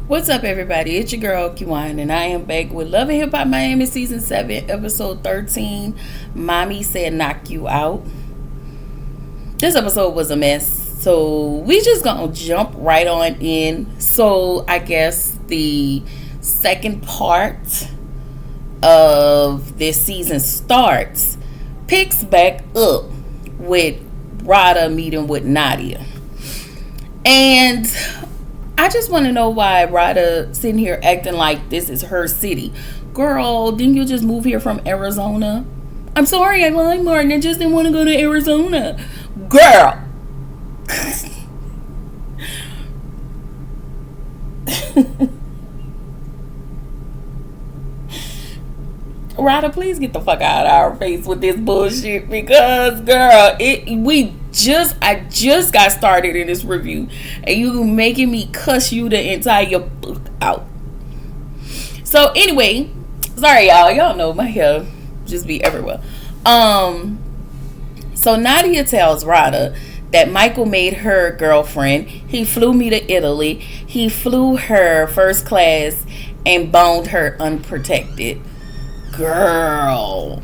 What's up, everybody? It's your girl, Kiwan, and I am back with Love and Hip Hop Miami Season 7, Episode 13. Mami said knock you out. This episode was a mess, so we just gonna jump right on in. So, I guess the second part of this season picks back up with Rada meeting with Nadia. And I just want to know why Rada sitting here acting like this is her city. Girl, didn't you just move here from Arizona? I'm sorry, I lied, Martin. I just didn't want to go to Arizona. Girl. Rada, please get the fuck out of our face with this bullshit, because girl, I just got started in this review and you making me cuss you the entire book out. So anyway, sorry y'all know my hair just be everywhere. So Nadia tells Rada that Michael made her girlfriend. He flew me to Italy. He flew her first class and boned her unprotected. Girl.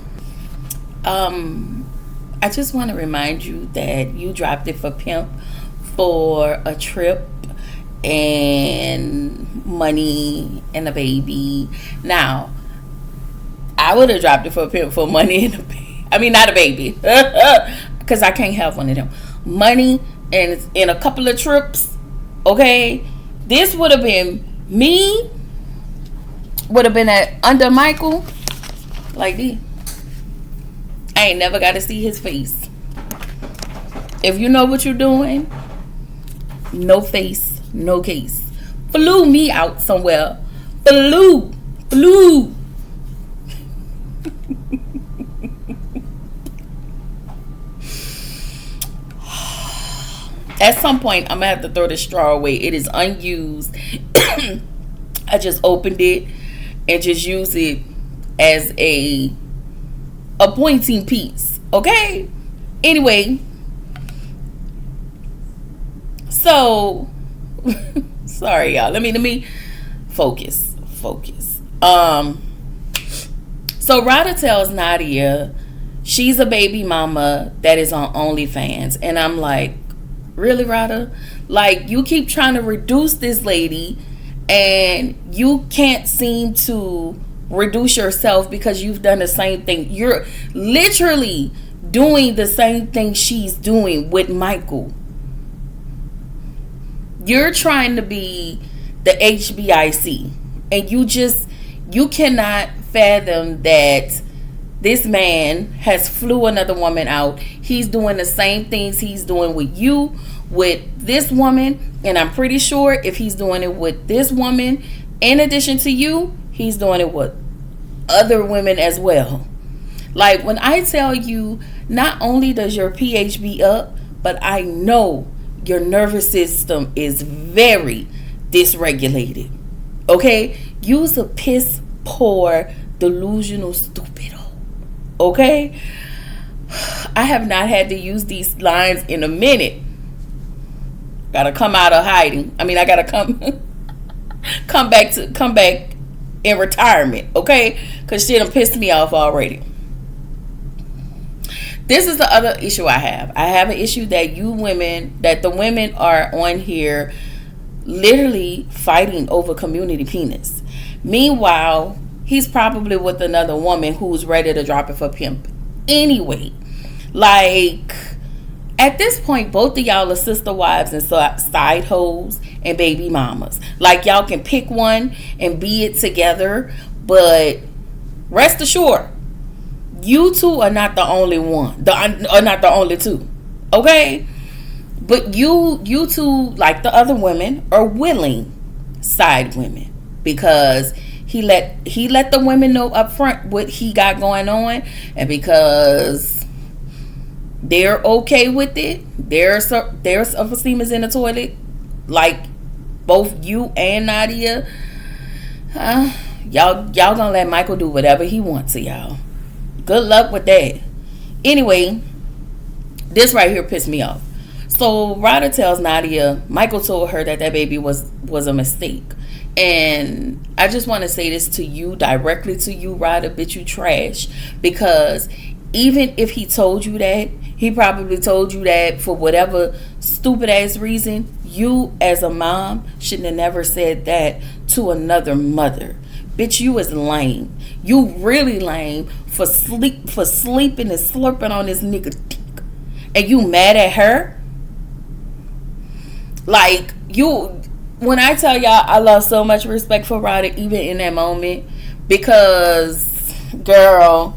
I just want to remind you that you dropped it for pimp for a trip and money and a baby. Now, I would have dropped it for a pimp for money and a baby. I mean, not a baby. Because I can't have one of them. Money and in a couple of trips. Okay? This would have been me. Would have been under Michael. Like this. I ain't never got to see his face. If you know what you're doing, no face, no case. Flew me out somewhere. Flew. At some point, I'm going to have to throw this straw away. It is unused. I just opened it and just use it as a pointing piece. Okay? Anyway. So sorry y'all. Let me focus. So Rada tells Nadia she's a baby mama that is on OnlyFans. And I'm like, really, Rada? Like, you keep trying to reduce this lady and you can't seem to reduce yourself because you've done the same thing. You're literally doing the same thing she's doing with Michael. You're trying to be the HBIC and you cannot fathom that this man has flew another woman out. He's doing the same things he's doing with you, with this woman, and I'm pretty sure if he's doing it with this woman in addition to you, he's doing it with other women as well. Like, when I tell you, not only does your pH be up, but I know your nervous system is very dysregulated. Okay? You's a piss poor, delusional stupido. Okay? I have not had to use these lines in a minute. Gotta come out of hiding. I mean, I gotta come back in retirement, okay? Because shit done pissed me off already. This is the other issue I have. I have an issue that the women are on here literally fighting over community penis. Meanwhile, he's probably with another woman who's ready to drop it for pimp. Anyway, like, at this point, both of y'all are sister wives and side hoes and baby mamas. Like, y'all can pick one and be it together, but rest assured, you two are not the only one. Are not the only two. Okay? But you two, like the other women, are willing side women, because he let the women know up front what he got going on, and because they're okay with it, their self-esteem is in the toilet, like both you and Nadia. Y'all gonna let Michael do whatever he wants to y'all. Good luck with that. Anyway, this right here pissed me off. So Ryder tells Nadia, Michael told her that baby was a mistake. And I just want to say this to you, directly to you, Ryder, bitch, you trash. Because even if he told you that, he probably told you that for whatever stupid ass reason. You as a mom shouldn't have never said that to another mother. Bitch, you is lame. You really lame for sleeping and slurping on this nigga dick. And you mad at her? Like, you, when I tell y'all I lost so much respect for Ryder even in that moment, because girl,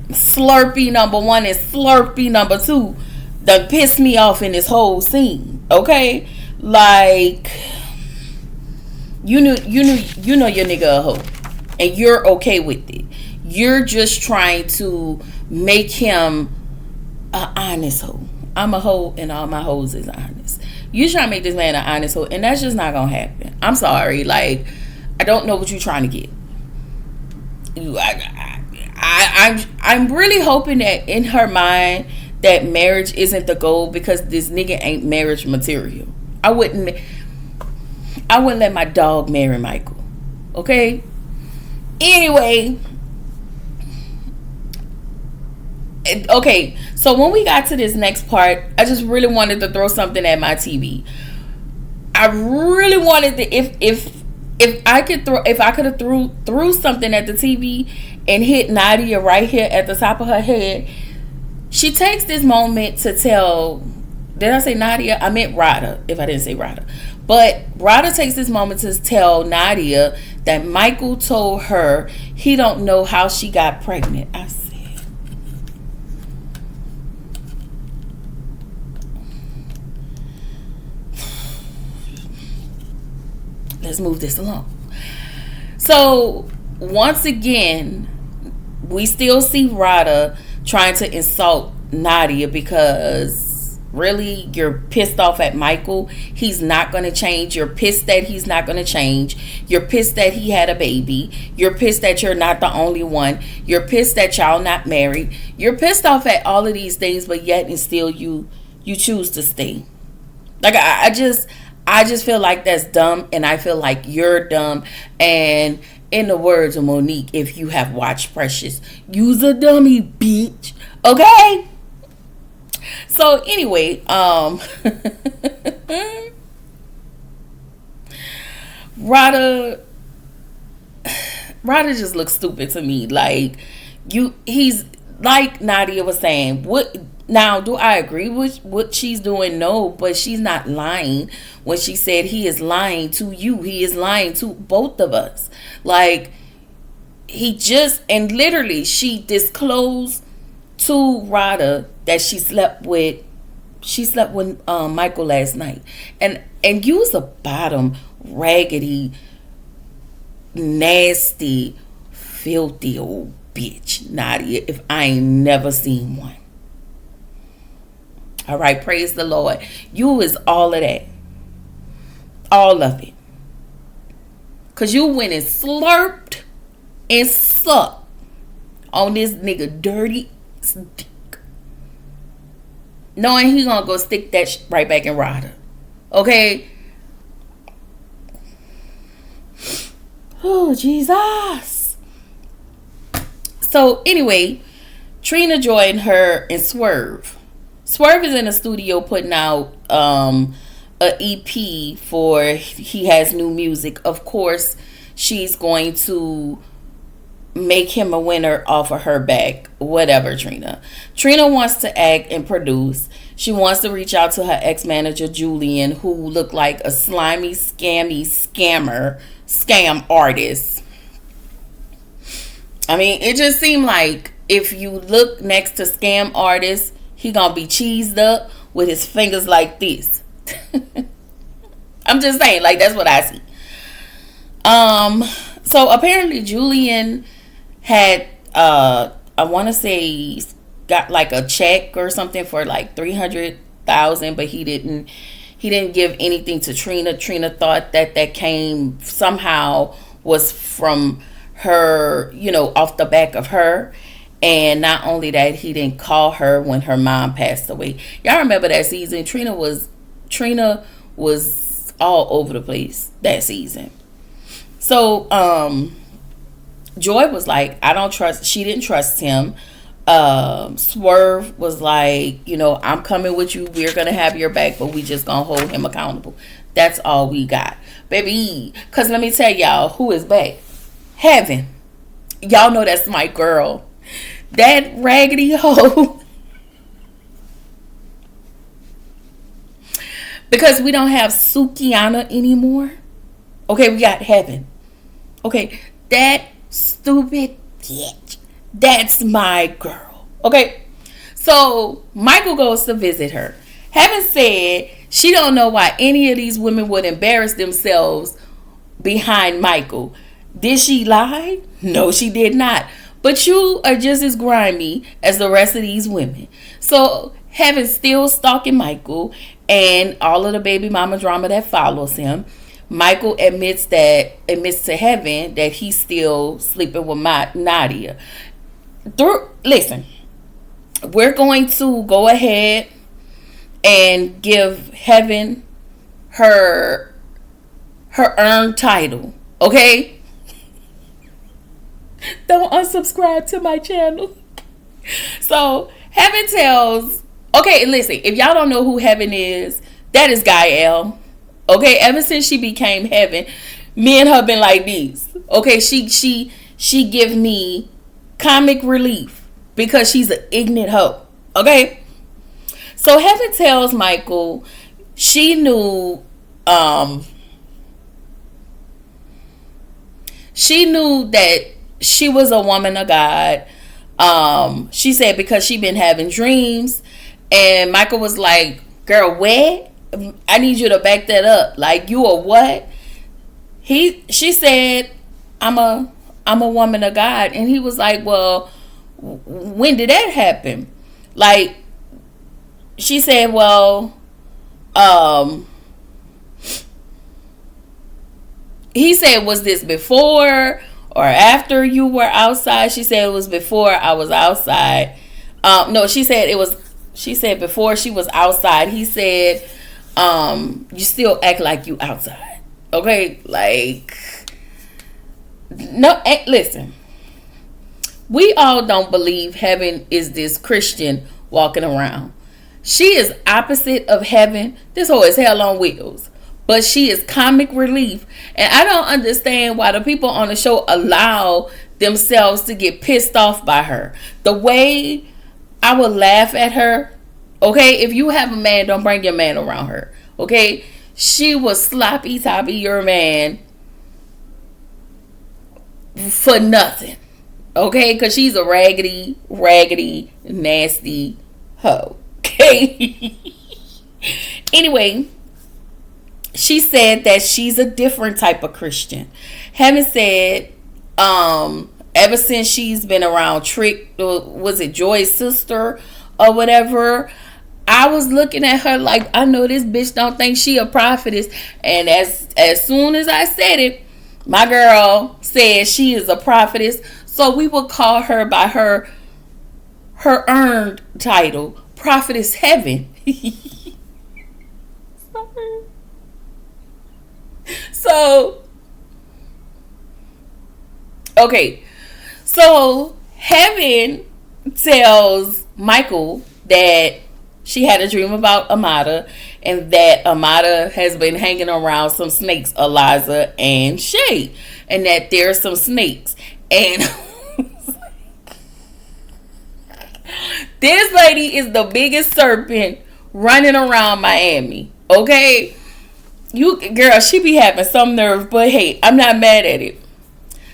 Slurpee number one and Slurpee number two done pissed me off in this whole scene. Okay? Like, you know your nigga a hoe. And you're okay with it. You're just trying to make him an honest hoe. I'm a hoe and all my hoes is honest. You trying to make this man an honest hoe, and that's just not gonna happen. I'm sorry. Like, I don't know what you're trying to get. I'm really hoping that in her mind that marriage isn't the goal, because this nigga ain't marriage material. I wouldn't let my dog marry Michael. Okay? Anyway. Okay, so when we got to this next part, I just really wanted to throw something at my TV. I really wanted to, if I could have threw something at the TV and hit Nadia right here at the top of her head. She takes this moment to tell, did I say Nadia? I meant Ryder, if I didn't say Ryder. But Ryder takes this moment to tell Nadia that Michael told her he don't know how she got pregnant. I said, let's move this along. So once again, we still see Ryder trying to insult Nadia, because really, you're pissed off at Michael. He's not going to change. You're pissed that he's not going to change. You're pissed that he had a baby. You're pissed that you're not the only one. You're pissed that y'all not married. You're pissed off at all of these things, but yet and still you choose to stay. Like, I just feel like that's dumb, and I feel like you're dumb. And in the words of Monique, if you have watched Precious, you's a dummy, bitch. Okay? So anyway, Ryder just looks stupid to me. Like, he's like Nadia was saying. What now? Do I agree with what she's doing? No, but she's not lying when she said he is lying to you. He is lying to both of us. Like, he just, and literally, she disclosed to Ryder that she slept with Michael last night, and you's a bottom, raggedy, nasty, filthy old bitch, Nadia, if I ain't never seen one. All right, praise the Lord. You is all of that, all of it, cause you went and slurped and sucked on this nigga dirty dick, knowing he gonna go stick that right back in Ryder. Okay? Oh, Jesus. So, anyway, Trina joined her and Swerve. Swerve is in the studio putting out a EP for He Has New Music. Of course, she's going to make him a winner off of her back. Whatever, Trina. Trina wants to act and produce. She wants to reach out to her ex-manager, Julian, who looked like a slimy, scam artist. I mean, it just seemed like if you look next to scam artist, he gonna be cheesed up with his fingers like this. I'm just saying, like, that's what I see. So apparently Julian had I want to say got like a check or something for like $300,000, but he didn't give anything to Trina. Trina thought that came somehow was from her, off the back of her. And not only that, he didn't call her when her mom passed away. Y'all remember that season? Trina was all over the place that season. So Joy was like, I don't trust. She didn't trust him. Swerve was like, I'm coming with you. We're gonna have your back, but we just gonna hold him accountable. That's all we got, baby. Cause let me tell y'all who is back. Heaven. Y'all know that's my girl. That raggedy hoe. Because we don't have Sukiana anymore. Okay, we got Heaven. Okay, that stupid bitch. That's my girl. Okay, so Michael goes to visit her. Heaven said she don't know why any of these women would embarrass themselves behind Michael. Did she lie? No, she did not. But you are just as grimy as the rest of these women. So Heaven's still stalking Michael and all of the baby mama drama that follows him. Michael admits to Heaven that he's still sleeping with Nadia. Listen, we're going to go ahead and give Heaven her earned title, okay? Don't unsubscribe to my channel. So Heaven tells, okay, listen, if y'all don't know who Heaven is, that is Gael. Okay, ever since she became Heaven, me and her been like these. Okay, she give me comic relief because she's an ignorant hoe. Okay, so Heaven tells Michael she knew that she was a woman of God. She said because she been having dreams, and Michael was like, "Girl, where? I need you to back that up. Like, you a what?" She said, "I'm a woman of God," and he was like, "Well, when did that happen?" Like, she said, "Well, he said, was this before or after you were outside?" She said it was before I was outside. No, she said before she was outside. He said, you still act like you outside. Okay, like, no, listen. We all don't believe Heaven is this Christian walking around. She is opposite of Heaven. This hoe is hell on wheels. But she is comic relief. And I don't understand why the people on the show allow themselves to get pissed off by her. The way I would laugh at her. Okay, if you have a man, don't bring your man around her. Okay, she was sloppy toppy your man for nothing. Okay, because she's a raggedy, nasty hoe. Okay. Anyway, she said that she's a different type of Christian. Heaven said, ever since she's been around Trick, was it Joy's sister or whatever, I was looking at her like, I know this bitch don't think she a prophetess. And as soon as I said it, my girl said she is a prophetess. So we will call her by her earned title, Prophetess Heaven. So, okay. So Heaven tells Michael that she had a dream about Amada, and that Amada has been hanging around some snakes, Eliza and Shay, and that there's some snakes. And this lady is the biggest serpent running around Miami. Okay, girl, she be having some nerve, but hey, I'm not mad at it.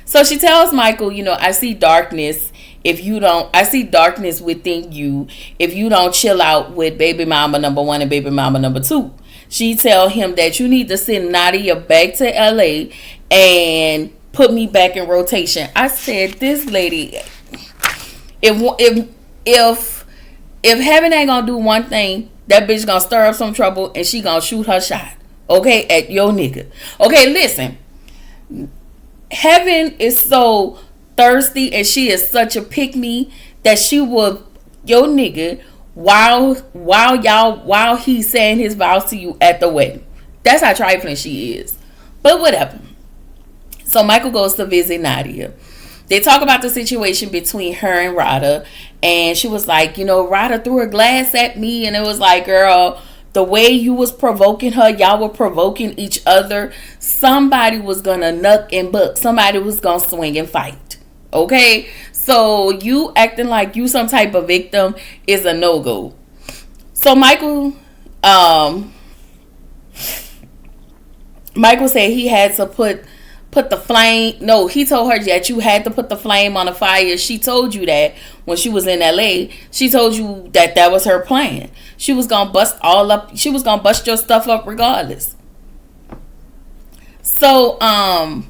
So she tells Michael, I see darkness. I see darkness within you if you don't chill out with baby mama number 1 and baby mama number 2. She tell him that you need to send Nadia back to LA and put me back in rotation. I said, this lady, if Heaven ain't gonna do one thing, that bitch gonna stir up some trouble and she gonna shoot her shot. Okay, at your nigga. Okay, listen. Heaven is so thirsty and she is such a pick me that she would your nigga while he's saying his vows to you at the wedding. That's how trifling she is. But whatever. So Michael goes to visit Nadia. They talk about the situation between her and Rada. And she was like, Rada threw a glass at me. And it was like, girl, the way you was provoking her, y'all were provoking each other. Somebody was going to nuck and buck. Somebody was going to swing and fight. Okay? So you acting like you some type of victim is a no-go. So Michael said he had to put the flame. No, he told her that you had to put the flame on the fire. She told you that when she was in LA. She told you that was her plan. She was gonna bust all up. She was gonna bust your stuff up regardless. So I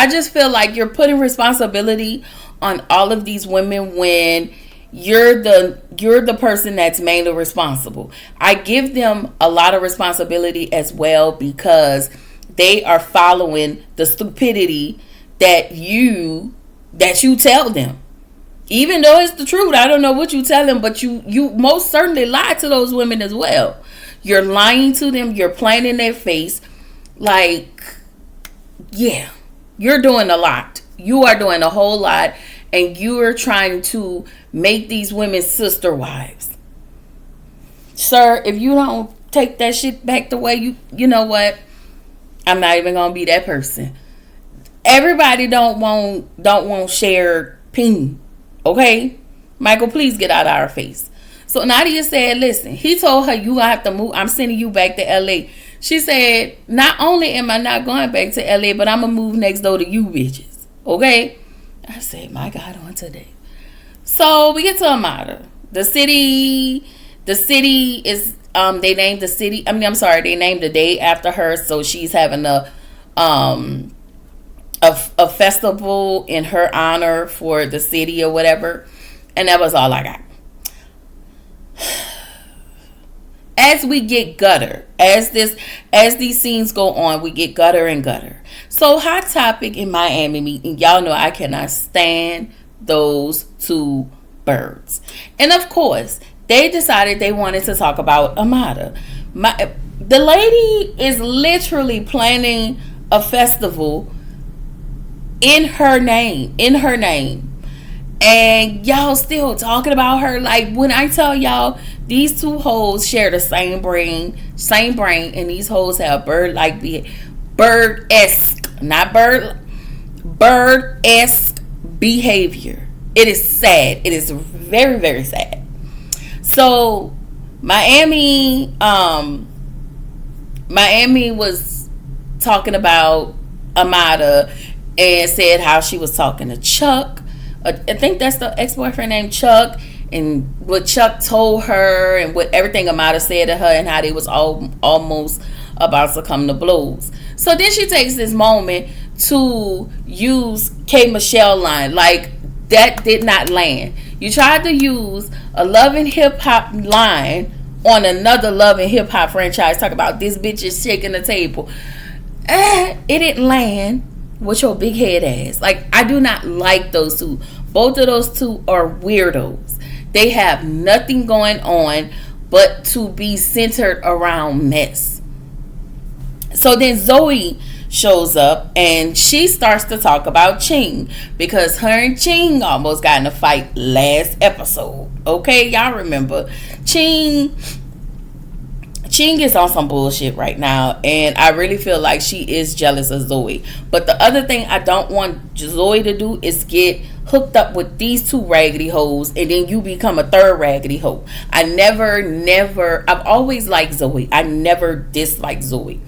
just feel like you're putting responsibility on all of these women when you're the person that's mainly responsible. I give them a lot of responsibility as well because they are following the stupidity that you tell them. Even though it's the truth, I don't know what you tell them, but you most certainly lie to those women as well. You're lying to them. You're playing in their face. Like, yeah, you're doing a lot. You are doing a whole lot, and you are trying to make these women sister wives. Sir, if you don't take that shit back the way you know what? I'm not even gonna be that person. Everybody don't want shared ping. Okay? Michael, please get out of our face. So Nadia said, listen, he told her you gonna have to move. I'm sending you back to LA. She said, not only am I not going back to LA, but I'm gonna move next door to you bitches. Okay? I said, my God, on today. So we get to Amada. The city is they named the city. They named the day after her. So she's having a festival in her honor for the city or whatever. And that was all I got. As we get gutter, as these scenes go on, we get gutter and gutter. So Hot Topic in Miami meeting, y'all know I cannot stand those two birds. And of course, they decided they wanted to talk about Amada. The lady is literally planning a festival in her name. And y'all still talking about her. Like, when I tell y'all, these two hoes share the same brain, and these hoes have bird-esque behavior. It is sad. It is very, very sad. So Miami was talking about Amada and said how she was talking to Chuck. I think that's the ex-boyfriend named Chuck, and what Chuck told her and what everything Amada said to her and how they was almost about to come to blows. So then she takes this moment to use K. Michelle line. Like, that did not land. You tried to use a Love and Hip Hop line on another Love and Hip Hop franchise. Talk about this bitch is shaking the table. It didn't land with your big head ass. Like, I do not like those two. Both of those two are weirdos. They have nothing going on but to be centered around mess. So then Zoe shows up and she starts to talk about Ching, because her and Ching almost got in a fight last episode. Okay, y'all remember Ching is on some bullshit right now, and I really feel like she is jealous of Zoe. But the other thing I don't want Zoe to do is get hooked up with these two raggedy hoes, and then you become a third raggedy hoe. I've always liked Zoe. I never disliked Zoe.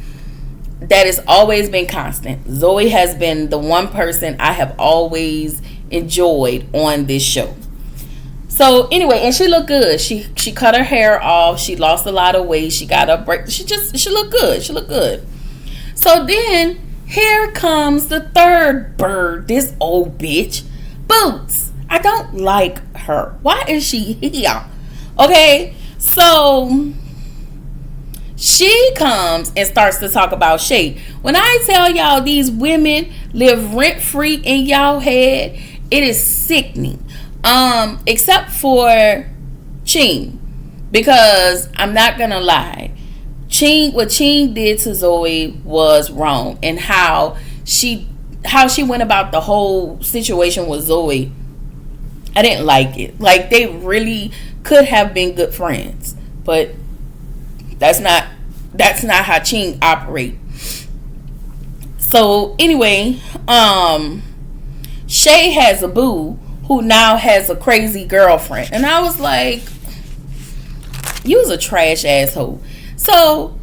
That has always been constant. Zoe has been the one person I have always enjoyed on this show. So anyway, and she looked good. She cut her hair off. She lost a lot of weight. She got up. She looked good. She looked good. So then here comes the third bird. This old bitch, Boots. I don't like her. Why is she here? Okay, so she comes and starts to talk about Shay. When I tell y'all these women live rent free in y'all head, it is sickening. Except for Ching, because I'm not gonna lie, what Ching did to Zoe was wrong, and how she went about the whole situation with Zoe, I didn't like it. Like, they really could have been good friends, but that's not how Ching operate. So anyway, Shay has a boo who now has a crazy girlfriend, and I was like, you was a trash asshole. So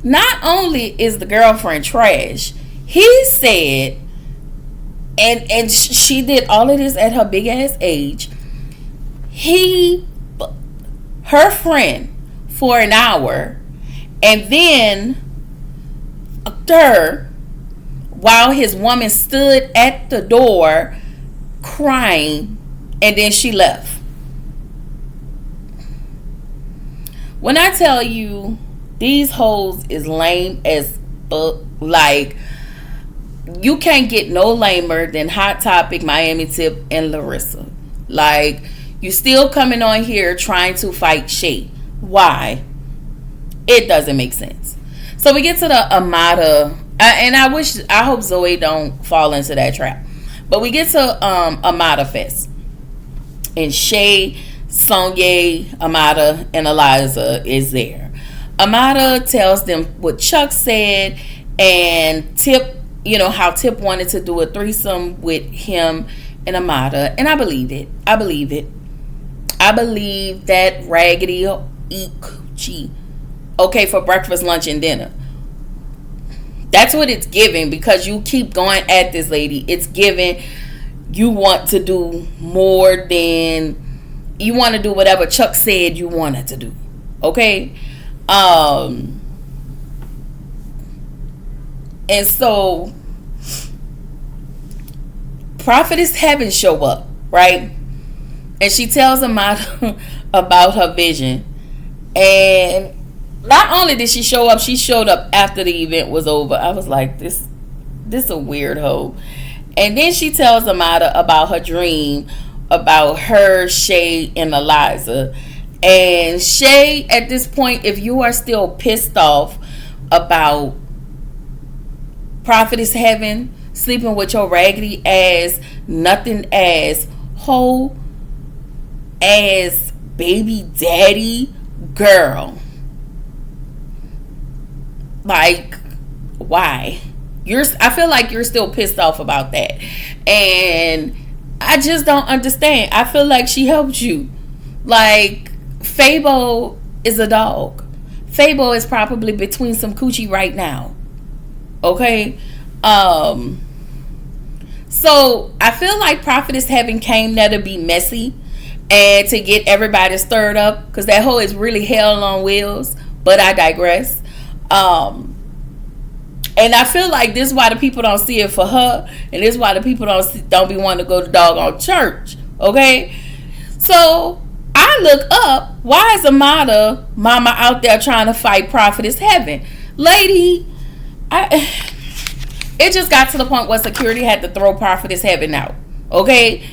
not only is the girlfriend trash, he said, and she did all of this at her big ass age. Her friend for an hour, and then her, while his woman stood at the door crying, and then she left. When I tell you, these hoes is lame as fuck. Like, you can't get no lamer than Hot Topic, Miami Tip, and Larissa. Like, you still coming on here trying to fight Shay. Why? It doesn't make sense. So we get to the Amada, and I hope Zoe don't fall into that trap. But we get to Amada Fest, and Shay, Sonya, Amada, and Eliza is there. Amada tells them what Chuck said, and Tip, how Tip wanted to do a threesome with him and Amada, and I believe it. I believe that raggedy eat coochie. Okay, for breakfast, lunch, and dinner. That's what it's giving, because you keep going at this lady. It's giving you want to do more than you want to do whatever Chuck said you wanted to do. Okay? And so Prophetess Heaven show up, right? And she tells Amada about her vision. And not only did she show up, she showed up after the event was over. I was like, this a weird hoe. And then she tells Amada about her dream about her, Shay, and Eliza. And Shay, at this point, if you are still pissed off about Prophetess Heaven sleeping with your raggedy ass, nothing ass, whole ass baby daddy girl, like, why? I feel like you're still pissed off about that, and I just don't understand. I feel like she helped you. Like, Fabo is a dog. Fabo is probably between some coochie right now. Okay? So I feel like Prophetess Heaven came there to be messy and to get everybody stirred up, because that hoe is really hell on wheels. But I digress. And I feel like this is why the people don't see it for her, and this is why the people don't be wanting to go to doggone church. Okay? So I look up, why is Amada mama out there trying to fight Prophetess Heaven? Lady, it just got to the point where security had to throw Prophetess Heaven out. Okay?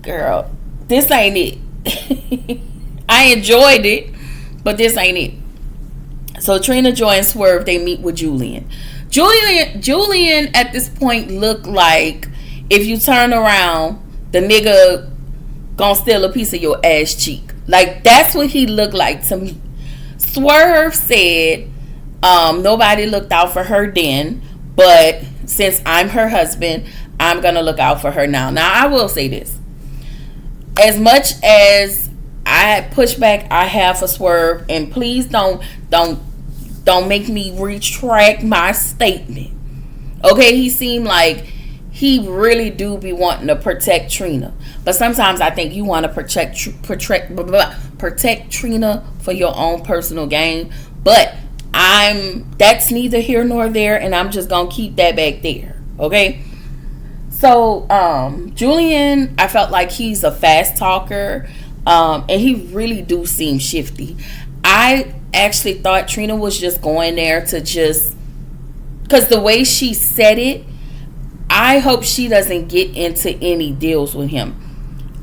Girl, this ain't it. I enjoyed it, but this ain't it. So Trina, Joy, and Swerve, they meet with Julian. Julian at this point looked like, if you turn around, the nigga gonna steal a piece of your ass cheek. Like, that's what he looked like to me. Swerve said, nobody looked out for her then, but since I'm her husband, I'm gonna look out for her now. Now, I will say this. As much as I push back I have for Swerve, and please don't make me retract my statement. Okay, he seemed like he really do be wanting to protect Trina, but sometimes I think you want to protect Trina for your own personal gain. But that's neither here nor there, and I'm just gonna keep that back there. Okay. So Julian, I felt like he's a fast talker, and he really do seem shifty. I actually thought Trina was just going there to because the way she said it, I hope she doesn't get into any deals with him.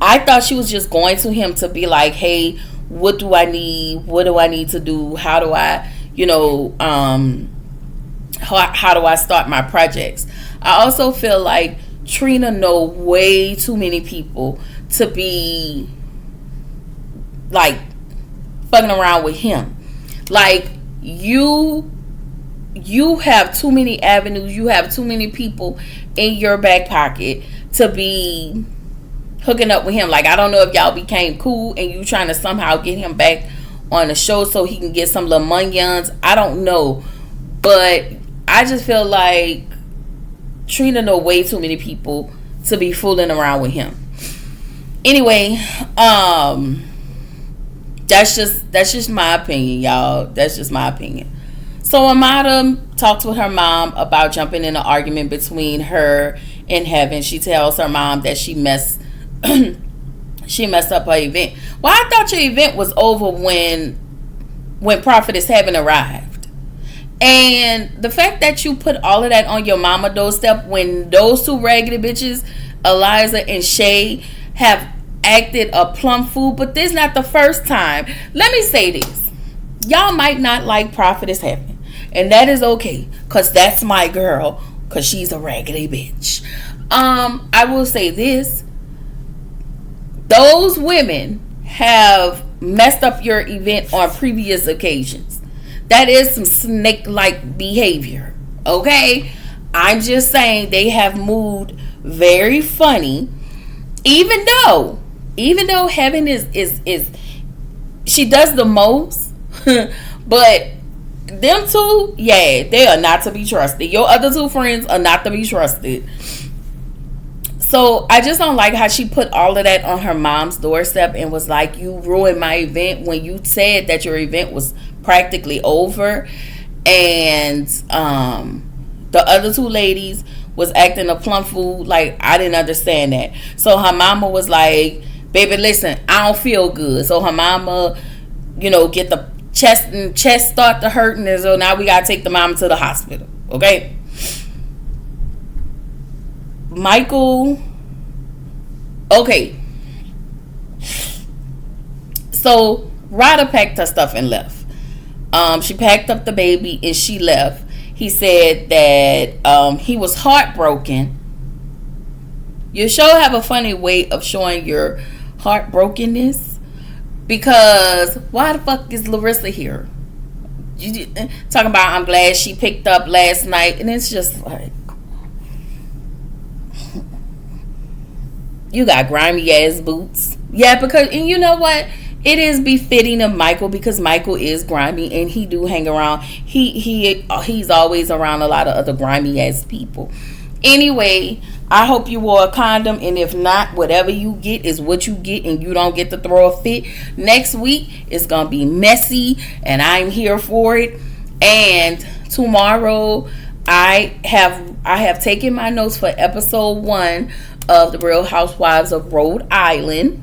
I thought she was just going to him to be like, hey, what do I need? What do I need to do? How do I, how do I start my projects? I also feel like Trina know way too many people to be like fucking around with him. Like, you have too many avenues, you have too many people in your back pocket to be hooking up with him. Like, I don't know if y'all became cool and you trying to somehow get him back on the show so he can get some little munions. I don't know, but I just feel like Trina know way too many people to be fooling around with him. Anyway, that's just my opinion, y'all. That's just my opinion. So Amada talks with her mom about jumping in an argument between her and Heaven. She tells her mom that she messed up her event. Well, I thought your event was over when Prophetess Heaven arrived. And the fact that you put all of that on your mama doorstep when those two raggedy bitches, Eliza and Shay, have acted a plum fool. But this is not the first time. Let me say this. Y'all might not like Prophetess Heaven, and that is okay, because that's my girl, because she's a raggedy bitch. I will say this. Those women have messed up your event on previous occasions. That is some snake-like behavior, okay? I'm just saying they have moved very funny, even though Heaven is she does the most, but them two, yeah, they are not to be trusted. Your other two friends are not to be trusted. So I just don't like how she put all of that on her mom's doorstep and was like, you ruined my event, when you said that your event was practically over. And the other two ladies was acting a plum fool. Like, I didn't understand that. So her mama was like, baby, listen, I don't feel good. So her mama, get the chest start to hurting, and so now we gotta take the mama to the hospital. Okay. Michael. Okay. So Ryder packed her stuff and left. She packed up the baby and she left. He said that he was heartbroken. Your show have a funny way of showing your heartbrokenness, because why the fuck is Larissa here? You talking about, I'm glad she picked up last night, and it's just like, you got grimy ass boots. Yeah, because, and you know what? It is befitting of Michael, because Michael is grimy and he do hang around. He's always around a lot of other grimy ass people. Anyway, I hope you wore a condom, and if not, whatever you get is what you get, and you don't get to throw a fit. Next week is gonna be messy, and I'm here for it. And tomorrow, I have taken my notes for episode 1 of The Real Housewives of Rhode Island.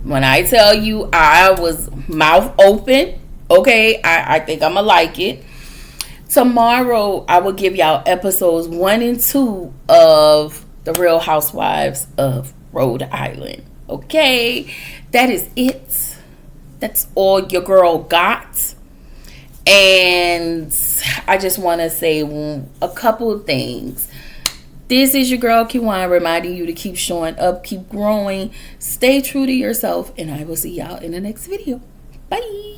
When I tell you I was mouth open, okay, I think I'm gonna like it. Tomorrow I will give y'all episodes 1 and 2 of The Real Housewives of Rhode Island. Okay, that is it. That's all your girl got. And I just want to say a couple of things. This is your girl Kiwan, reminding you to keep showing up, keep growing, stay true to yourself, and I will see y'all in the next video. Bye.